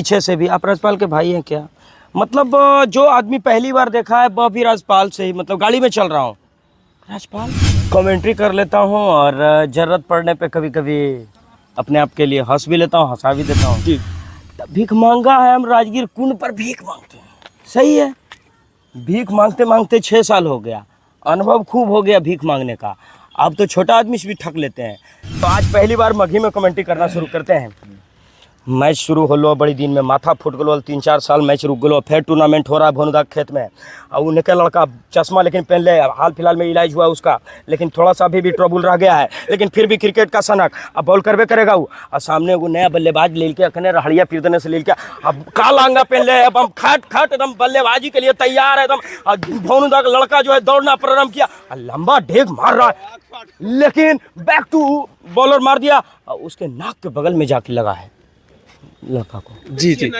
पीछे से भी। आप राजपाल के भाई हैं क्या? मतलब जो आदमी पहली बार देखा है वह भी राजपाल से ही, मतलब गाड़ी में चल रहा हूँ राजपाल कमेंट्री कर लेता हूँ और ज़रूरत पड़ने पे कभी कभी अपने आप के लिए हंस भी लेता हूँ, हंसा भी देता हूँ जी। भीख मांगा है, हम राजगीर कुंड पर भीख मांगते हैं। सही है, भीख मांगते मांगते 6 साल हो गया, अनुभव खूब हो गया भीख मांगने का। अब तो छोटा आदमी से भी ठग लेते हैं। तो आज पहली बार मघी में कमेंट्री करना शुरू करते हैं। मैच शुरू होलो बड़ी दिन में माथा फूट गलो, 3-4 साल मैच रुक गलो, फिर टूर्नामेंट हो रहा है भोनुदा खेत में। और उन्हें का लड़का चश्मा लेकिन पहन ले, हाल फिलहाल में इलाज हुआ उसका, लेकिन थोड़ा सा अभी भी ट्रबल रह गया है, लेकिन फिर भी क्रिकेट का सनक अब बॉल करवे करेगा वो। और सामने वो नया बल्लेबाज ले के अखने रहड़िया फिरदने से ले के अब काला अंगा पहन ले, अब हम खट खट एकदम बल्लेबाजी के लिए तैयार है एकदम। भोनुदा का लड़का जो है दौड़ना प्रारंभ किया, लंबा ढेक मार रहा है, लेकिन बैक टू बॉलर मार दिया, उसके नाक के बगल में जाके लगा है लड़का को। जी जी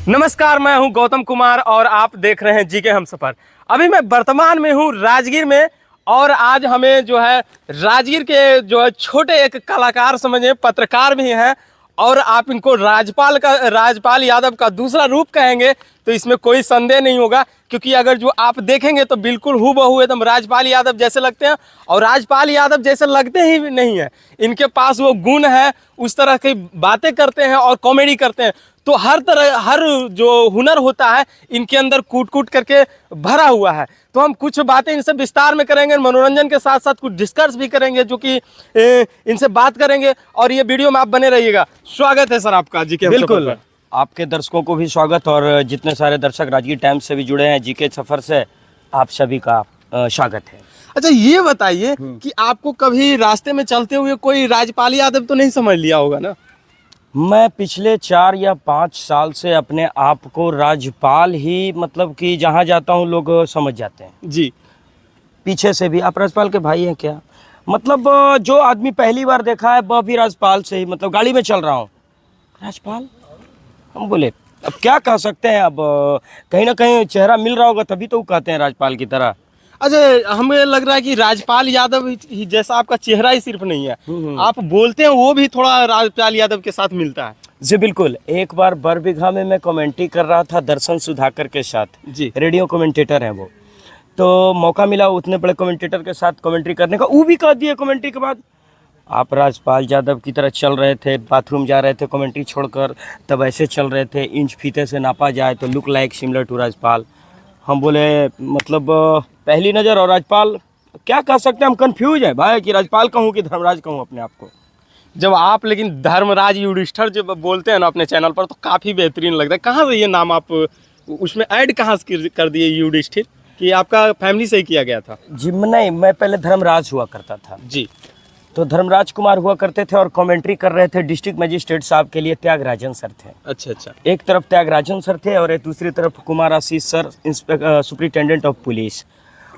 नमस्कार, मैं हूं गौतम कुमार और आप देख रहे हैं जीके हमसफर। अभी मैं वर्तमान में हूं राजगीर में और आज हमें जो है राजगीर के जो है छोटे एक कलाकार समझे, पत्रकार भी हैं और आप इनको राजपाल यादव का दूसरा रूप कहेंगे तो इसमें कोई संदेह नहीं होगा, क्योंकि अगर जो आप देखेंगे तो बिल्कुल हूबहू एकदम राजपाल यादव जैसे लगते हैं। और राजपाल यादव जैसे लगते ही नहीं है, इनके पास वो गुण है, उस तरह की बातें करते हैं और कॉमेडी करते हैं। तो हर तरह, हर जो हुनर होता है इनके अंदर कूट कूट करके भरा हुआ है। तो हम कुछ बातें इनसे विस्तार में करेंगे, मनोरंजन के साथ साथ कुछ डिस्कस भी करेंगे, जो कि इनसे बात करेंगे और ये वीडियो में आप बने रहिएगा। स्वागत है सर आपका जीके बिल्कुल, आपके दर्शकों को भी स्वागत, और जितने सारे दर्शक राजगीर टाइम्स से भी जुड़े हैं जीके सफर से, आप सभी का स्वागत है। अच्छा, ये बताइए कि आपको कभी रास्ते में चलते हुए कोई राजपाल यादव तो नहीं समझ लिया होगा ना? मैं पिछले 4 या 5 साल से अपने आप को राजपाल ही, मतलब कि जहाँ जाता हूँ लोग समझ जाते हैं जी। पीछे से भी। आप राजपाल के भाई हैं क्या? मतलब जो आदमी पहली बार देखा है वह भी राजपाल से ही, मतलब गाड़ी में चल रहा हूँ राजपाल। हम बोले अब क्या कह सकते हैं, अब कहीं ना कहीं चेहरा मिल रहा होगा तभी तो वो कहते हैं राजपाल की तरह। अच्छा, हमें लग रहा है कि राजपाल यादव ही जैसा आपका चेहरा ही सिर्फ नहीं है, आप बोलते हैं वो भी थोड़ा राजपाल यादव के साथ मिलता है। जी बिल्कुल। एक बार बरबीघा में मैं कमेंट्री कर रहा था दर्शन सुधाकर के साथ जी। रेडियो कमेंटेटर हैं वो, तो मौका मिला उतने बड़े कमेंटेटर के साथ कमेंट्री करने का। वो भी कह दिए कमेंट्री के बाद, आप राजपाल यादव की तरह चल रहे थे, बाथरूम जा रहे थे कमेंट्री छोड़कर, तब ऐसे चल रहे थे, इंच फीते से नापा जाए तो look like similar to Rajpal. हम बोले मतलब पहली नज़र और राजपाल क्या कह सकते हैं, हम कंफ्यूज हैं भाई कि राजपाल कहूँ कि धर्मराज कहूँ अपने आप को। जब आप लेकिन धर्मराज युधिष्ठिर जब बोलते हैं ना अपने चैनल पर तो काफ़ी बेहतरीन लगता है। कहाँ से ये नाम आप उसमें ऐड कहाँ से कर दिए युधिष्ठिर, कि आपका फैमिली से ही किया गया था? जी नहीं, मैं पहले धर्मराज हुआ करता था जी। तो धर्मराज कुमार हुआ करते थे और कमेंट्री कर रहे थे डिस्ट्रिक्ट मजिस्ट्रेट साहब के लिए त्यागराजन सर थे। अच्छा अच्छा। एक तरफ त्यागराजन सर थे और एक दूसरी तरफ Kumar Ashish sir, superintendent of police,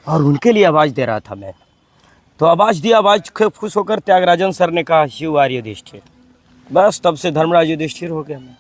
और उनके लिए आवाज़ दे रहा था मैं। तो आवाज़ दिया, आवाज़ खुश होकर त्यागराजन सर ने कहा यू आर युधिष्ठिर। बस तब से धर्मराज युधिष्ठिर हो गया मैं।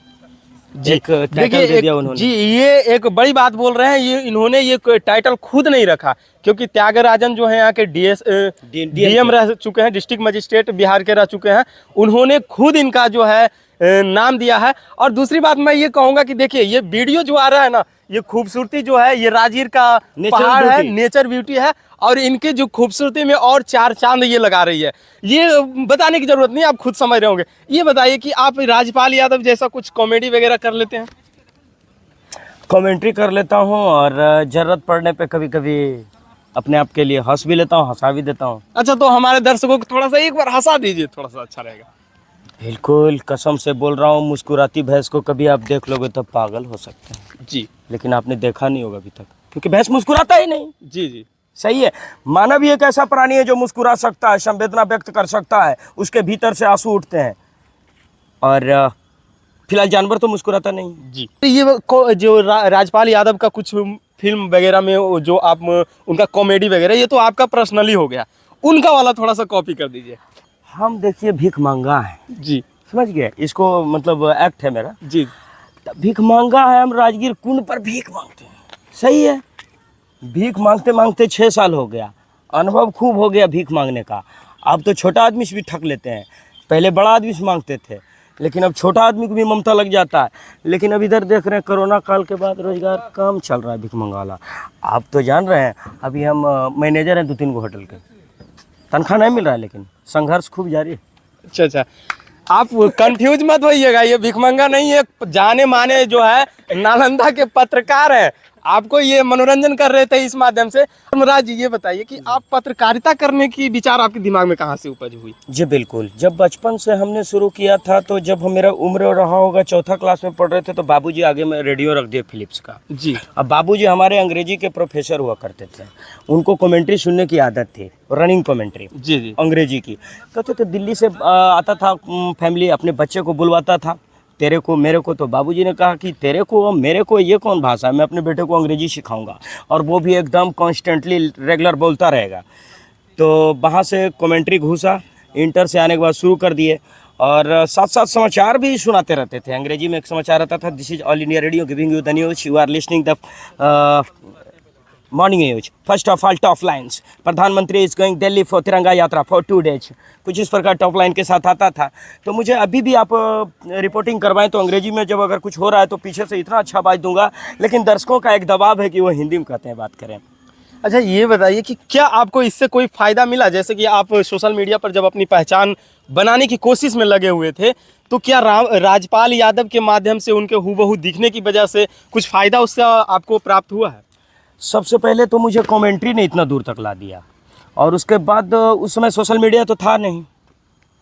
एक टाइटल दे दिया उन्होंने। जी, ये एक बड़ी बात बोल रहे हैं, ये इन्होंने ये कोई टाइटल खुद नहीं रखा, क्योंकि त्यागराजन जो है यहाँ के डीएम रह चुके हैं, डिस्ट्रिक्ट मजिस्ट्रेट बिहार के रह चुके हैं, उन्होंने खुद इनका जो है नाम दिया है। और दूसरी बात मैं ये कहूँगा कि देखिए ये वीडियो जो आ रहा है ना, ये खूबसूरती जो है ये राजगीर का पहाड़ है, नेचर ब्यूटी है, और इनके जो खूबसूरती में और 4 चांद ये लगा रही है। ये बताने की जरूरत नहीं, आप खुद समझ रहे होंगे। ये बताइए कि आप राजपाल यादव जैसा कुछ कॉमेडी वगैरह कर लेते हैं? कमेंट्री कर लेता हूँ और ज़रूरत पड़ने पे कभी कभी अपने आप के लिए हंस भी लेता हूँ, हंसा भी देता हूँ। अच्छा, तो हमारे दर्शकों को थोड़ा सा एक बार हंसा दीजिए, थोड़ा सा अच्छा रहेगा। बिल्कुल, कसम से बोल रहा हूँ, मुस्कुराती भैंस को कभी आप देख लोगे तो पागल हो सकते हैं जी। लेकिन आपने देखा नहीं होगा अभी तक, क्योंकि भैंस मुस्कुराता ही नहीं। जी जी। सही है। मानव ही एक ऐसा प्राणी है जो मुस्कुरा सकता है, संवेदना व्यक्त कर सकता है, उसके भीतर से आंसू उठते हैं, और फिलहाल जानवर तो मुस्कुराता नहीं। जी। तो ये जो राजपाल यादव का कुछ फिल्म वगैरह में जो आप उनका कॉमेडी वगैरह, ये तो आपका पर्सनली हो गया, उनका वाला थोड़ा सा कॉपी कर दीजिए। हम देखिए भीख मांगा है जी, समझ गए इसको, मतलब एक्ट है मेरा जी। भीख मांगा है, हम राजगीर कुंड पर भीख मांगते हैं। सही है, भीख मांगते मांगते 6 साल हो गया, अनुभव खूब हो गया भीख मांगने का। अब तो छोटा आदमी से भी ठग लेते हैं, पहले बड़ा आदमी से मांगते थे, लेकिन अब छोटा आदमी को भी ममता लग जाता है। लेकिन अब इधर देख रहे हैं कोरोना काल के बाद रोजगार कम चल रहा है भिख मंगाला। आप तो जान रहे हैं, अभी हम मैनेजर हैं 2-3 होटल के, तनख्वाह नहीं मिल रहा है, लेकिन संघर्ष खूब जारी है। अच्छा अच्छा, आप कंफ्यूज मत होइएगा, ये भिखमंगा नहीं है, जाने माने जो है नालंदा के पत्रकार हैं। आपको ये मनोरंजन कर रहे थे इस माध्यम से। धर्मराज जी, ये बताइए कि आप पत्रकारिता करने की विचार आपके दिमाग में कहाँ से उपज हुई? जी बिल्कुल, जब बचपन से हमने शुरू किया था, तो जब मेरा उम्र रहा होगा 4था क्लास में पढ़ रहे थे, तो बाबूजी आगे में रेडियो रख दिए फिलिप्स का। जी। अब बाबूजी हमारे अंग्रेजी के प्रोफेसर हुआ करते थे, उनको कमेंट्री सुनने की आदत थी, रनिंग कमेंट्री जी जी। अंग्रेजी की। कहते थे दिल्ली से आता था फैमिली, अपने बच्चे को बुलवाता था, तेरे को मेरे को। तो बाबूजी ने कहा कि तेरे को मेरे को ये कौन भाषा है, मैं अपने बेटे को अंग्रेजी सिखाऊंगा, और वो भी एकदम कॉन्स्टेंटली रेगुलर बोलता रहेगा। तो वहाँ से कमेंट्री घुसा, इंटर से आने के बाद शुरू कर दिए, और साथ साथ समाचार भी सुनाते रहते थे। अंग्रेजी में एक समाचार आता था, this is All India Radio giving you the news, you are listening the morning news, first of all top lines, प्रधानमंत्री is going Delhi for Tiranga Yatra for 2 days, कुछ इस प्रकार टॉप लाइन के साथ आता था। तो मुझे अभी भी आप रिपोर्टिंग करवाएं तो अंग्रेजी में जब अगर कुछ हो रहा है तो पीछे से इतना अच्छा आवाज़ दूंगा, लेकिन दर्शकों का एक दबाव है कि वो हिंदी में कहते हैं, बात करें। अच्छा, ये बताइए कि क्या आपको इससे कोई फ़ायदा मिला? जैसे कि आप सोशल मीडिया पर जब अपनी पहचान बनाने की कोशिश में लगे हुए थे, तो क्या राजपाल यादव के माध्यम से उनके हूबहू दिखने की वजह से कुछ फ़ायदा उससे आपको प्राप्त हुआ है? सबसे पहले तो मुझे कमेंट्री ने इतना दूर तक ला दिया, और उसके बाद उस समय सोशल मीडिया तो था नहीं,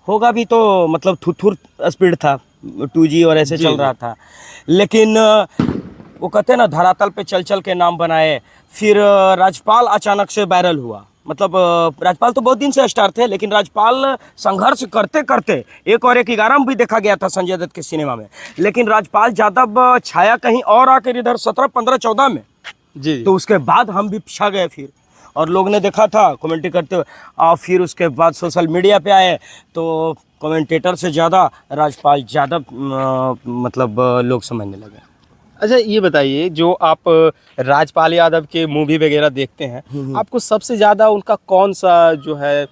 होगा भी तो मतलब थुथुर स्पीड था, 2G और ऐसे चल रहा था। लेकिन वो कहते हैं ना, धरातल पे चल चल के नाम बनाए। फिर राजपाल अचानक से वायरल हुआ, मतलब राजपाल तो बहुत दिन से स्टार थे, लेकिन राजपाल संघर्ष करते करते 1 और 1 11 में भी देखा गया था संजय दत्त के सिनेमा में, लेकिन राजपाल यादव छाया कहीं और आकर इधर 17, 15, 14 में। जी। तो उसके बाद हम भी छा गए फिर, और लोग ने देखा था कमेंट्री करते हुए। और फिर उसके बाद सोशल मीडिया पे आए तो कमेंटेटर से ज़्यादा राजपाल ज़्यादा मतलब लोग समझने लगे। अच्छा, ये बताइए, जो आप राजपाल यादव के मूवी वगैरह देखते हैं, आपको सबसे ज़्यादा उनका कौन सा जो है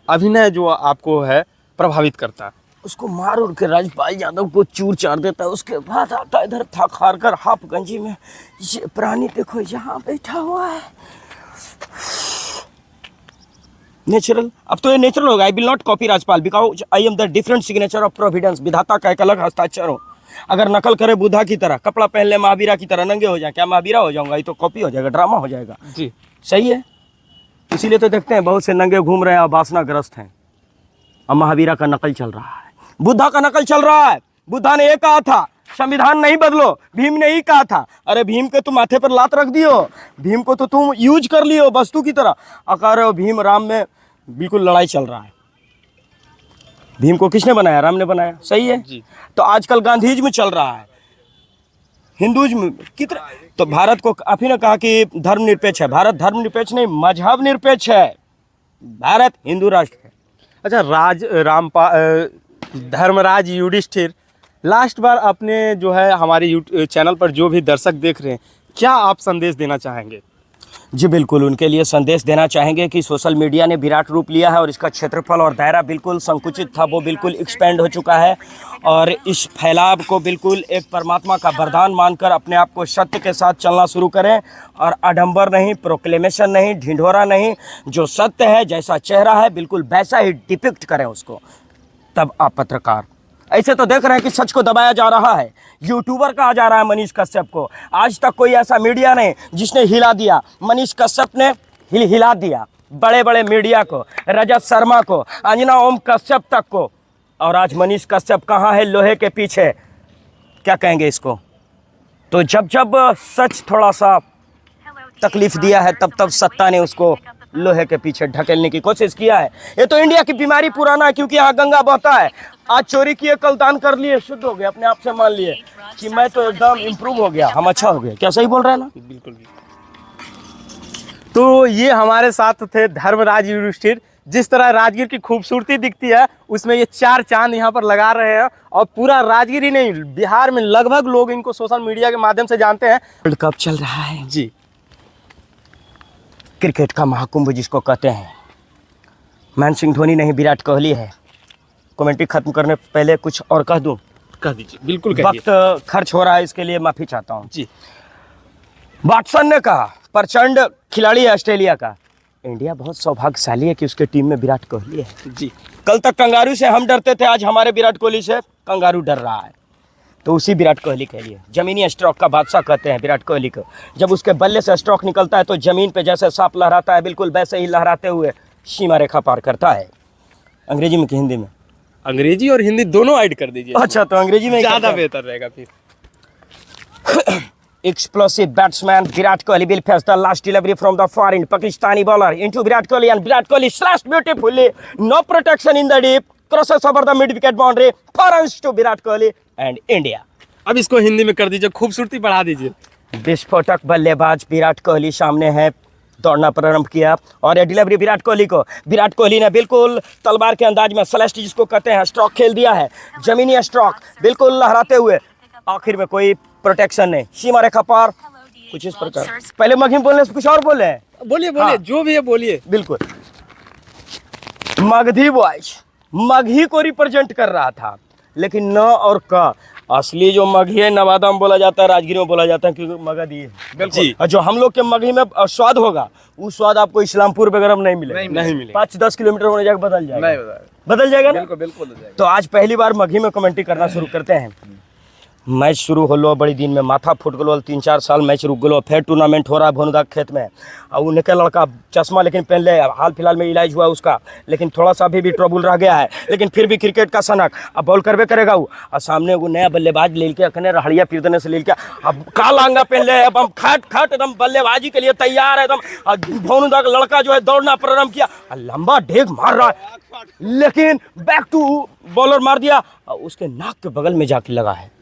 अभिनय जो आपको है प्रभावित करता है? उसको मार उड़ के राजपाल यादव को चूर चार देता है, उसके बाद आता इधर थक हार कर हाफ गंजी में, ये प्राणी देखो यहाँ बैठा हुआ है, नेचुरल। अब तो ये नेचुरल होगा। I will not copy Rajpal because I am the different signature of Providence, विधाता का एक अलग हस्ताक्षर हो। अगर नकल करे बुद्धा की तरह, कपड़ा पहन ले महावीरा की तरह, नंगे हो जाए, क्या महावीरा हो जाऊंगा? ये तो कॉपी हो जाएगा, ड्रामा हो जाएगा। जी, सही है। इसीलिए तो देखते हैं बहुत से नंगे घूम रहे हैं, वासनाग्रस्त हैं। अब महावीरा का नकल चल रहा है, बुद्धा का नकल चल रहा है। बुद्धा ने ये कहा था, संविधान नहीं बदलो, भीम ने ही कहा था। अरे भीम के तुम माथे पर लात रख दियो, भीम को तो तुम यूज कर लियो वस्तु की तरह। अगर भीम राम में बिल्कुल लड़ाई चल रहा है। भीम को किसने बनाया? राम ने बनाया, सही है जी। तो आजकल गांधीज्म चल रहा है, हिंदुज्म कितना। तो भारत को आप ही ने कहा कि धर्मनिरपेक्ष है, भारत धर्मनिरपेक्ष नहीं, मजहब निरपेक्ष है। भारत हिंदू राष्ट्र है। अच्छा, धर्मराज युधिष्ठिर लास्ट बार अपने जो है हमारे यूट्यूब चैनल पर जो भी दर्शक देख रहे हैं, क्या आप संदेश देना चाहेंगे? जी बिल्कुल, उनके लिए संदेश देना चाहेंगे कि सोशल मीडिया ने विराट रूप लिया है, और इसका क्षेत्रफल और दायरा बिल्कुल संकुचित था, वो बिल्कुल एक्सपेंड हो चुका है। और इस फैलाव को बिल्कुल एक परमात्मा का वरदान मानकर अपने आप को सत्य के साथ चलना शुरू करें, और आडंबर नहीं, प्रोक्लेमेशन नहीं, ढिंढोरा नहीं, जो सत्य है, जैसा चेहरा है बिल्कुल वैसा ही डिपिक्ट करें उसको। तब आप पत्रकार। ऐसे तो देख रहे हैं कि सच को दबाया जा रहा है, यूट्यूबर कहा जा रहा है मनीष कश्यप को। आज तक कोई ऐसा मीडिया नहीं जिसने हिला दिया, मनीष कश्यप ने हिला दिया बड़े बड़े मीडिया को, रजत शर्मा को, अंजना ओम कश्यप तक को। और आज मनीष कश्यप कहाँ है? लोहे के पीछे। क्या कहेंगे इसको? तो जब जब सच थोड़ा सा तकलीफ दिया है, तब तब सत्ता ने उसको लोहे के पीछे ढकेलने की कोशिश किया है। ये तो इंडिया की बीमारी पुराना है, क्योंकि यहाँ गंगा बहता है। आज चोरी किए, कल दान कर लिए, शुद्ध हो गए, अपने आप से मान लिए कि मैं तो एकदम इम्प्रूव हो गया, हम अच्छा हो गए। क्या सही बोल रहे हैं ना? बिल्कुल। तो ये हमारे साथ थे धर्मराज युधिष्ठिर। जिस तरह राजगीर की खूबसूरती दिखती है, उसमें ये 4 चांद यहाँ पर लगा रहे हैं, और पूरा राजगीर ही नहीं, बिहार में लगभग लोग इनको सोशल मीडिया के माध्यम से जानते हैं। वर्ल्ड कप चल रहा है जी, क्रिकेट का महाकुंभ जिसको कहते हैं। महेंद्र सिंह धोनी नहीं, विराट कोहली है। कमेंट्री खत्म करने से पहले कुछ और कह दूं? कह दीजिए, बिल्कुल कहिए। वक्त खर्च हो रहा है, इसके लिए माफी चाहता हूं जी। वाटसन ने कहा, प्रचंड खिलाड़ी है ऑस्ट्रेलिया का, इंडिया बहुत सौभाग्यशाली है कि उसके टीम में विराट कोहली है। जी। कल तक कंगारू से हम डरते थे, आज हमारे विराट कोहली से कंगारू डर रहा है। तो उसी विराट कोहली के लिए जमीनी स्ट्रोक का बादशाह कहते हैं विराट कोहली को। जब उसके बल्ले से स्ट्रोक निकलता है तो जमीन पे जैसे सांप लहराता है, बिल्कुल वैसे ही लहराते हुए सीमा रेखा पार करता है। अंग्रेजी में कि हिंदी में? अंग्रेजी और हिंदी दोनों ऐड कर दीजिए। अच्छा, तो अंग्रेजी में ज्यादा बेहतर रहेगा फिर। Explosive batsman Virat Kohli will face the last delivery from the foreign Pakistani bowler into Virat Kohli, and Virat Kohli slashed beautifully. No protection in the deep. Crosses over the mid-wicket boundary. 4 runs to Virat Kohli and India. अब इसको हिंदी में कर दीजिए, खूबसूरती बढ़ा दीजिए। विस्फोटक बल्लेबाज विराट कोहली सामने है, दौड़ना प्रारंभ किया और ये डिलीवरी विराट कोहली को, विराट कोहली ने बिल्कुल तलवार के अंदाज में स्लैश जिसको कहते हैं स्ट्रोक खेल दिया है। जमीनी स्ट्रोक बिल्कुल लहराते हुए, आखिर में कोई प्रोटेक्शन नहीं, सीमा रेखा पार, कुछ इस प्रकार। पहले मगही बोलने से कुछ और बोले हैं। बोलिए बोलिए, हाँ। जो भी है बोलिए। बिल्कुल मगधी बॉयज मगही को रिप्रेजेंट कर रहा था, लेकिन न और का असली जो मगही है नवादा में बोला जाता है, राजगीर में बोला जाता है, क्योंकि मगधी है। बिल्कुल। और जो हम लोग के मगही में स्वाद होगा, वो स्वाद आपको इस्लामपुर वगैरह में नहीं मिलेगा। नहीं मिलेगा। 5-10 किलोमीटर होने जाकर बदल जाएगा। नहीं बदल जाएगा ना? बिल्कुल बिल्कुल हो जाएगा। तो आज पहली बार मगही में कमेंट्री करना शुरू करते हैं। मैच शुरू होलो बड़ी दिन में माथा फूट गलो, 3-4 साल मैच रुक गलो, फिर टूर्नामेंट हो रहा है भोनुदा खेत में। और उनके लड़का चश्मा लेकिन पहन ले, हाल फिलहाल में इलाज हुआ उसका, लेकिन थोड़ा सा अभी भी ट्रबल रह गया है, लेकिन फिर भी क्रिकेट का सनक अब बॉल करवे करेगा वो। और सामने वो नया बल्लेबाज ले के अखने रहड़िया फिर देने से ले के अब काला अंगा पहन ले, अब हम खट खट एकदम बल्लेबाजी के लिए तैयार है एकदम। भोनुदा का लड़का जो है दौड़ना प्रारंभ किया, लंबा डेग मार रहा है, लेकिन बैक टू बॉलर मार दिया, उसके नाक के बगल में जाके लगा है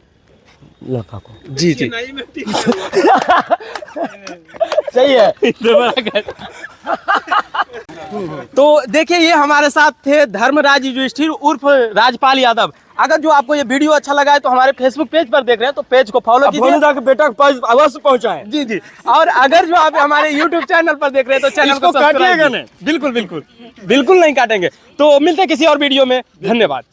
लड़का को। जी जी। सही है। तो देखिए, ये हमारे साथ थे धर्मराज युधिष्ठिर उर्फ राजपाल यादव। अगर जो आपको ये वीडियो अच्छा लगा है तो हमारे फेसबुक पेज पर देख रहे हैं तो पेज को फॉलो कीजिए। भोनुदा के बेटा के पास अवश्य पहुंचाएं। जी जी। और अगर जो आप हमारे यूट्यूब चैनल पर देख रहे हैं तो चैनल को काटिएगा सब्सक्राइब। नहीं। बिल्कुल बिल्कुल बिल्कुल नहीं काटेंगे। तो मिलते हैं किसी और वीडियो में। धन्यवाद।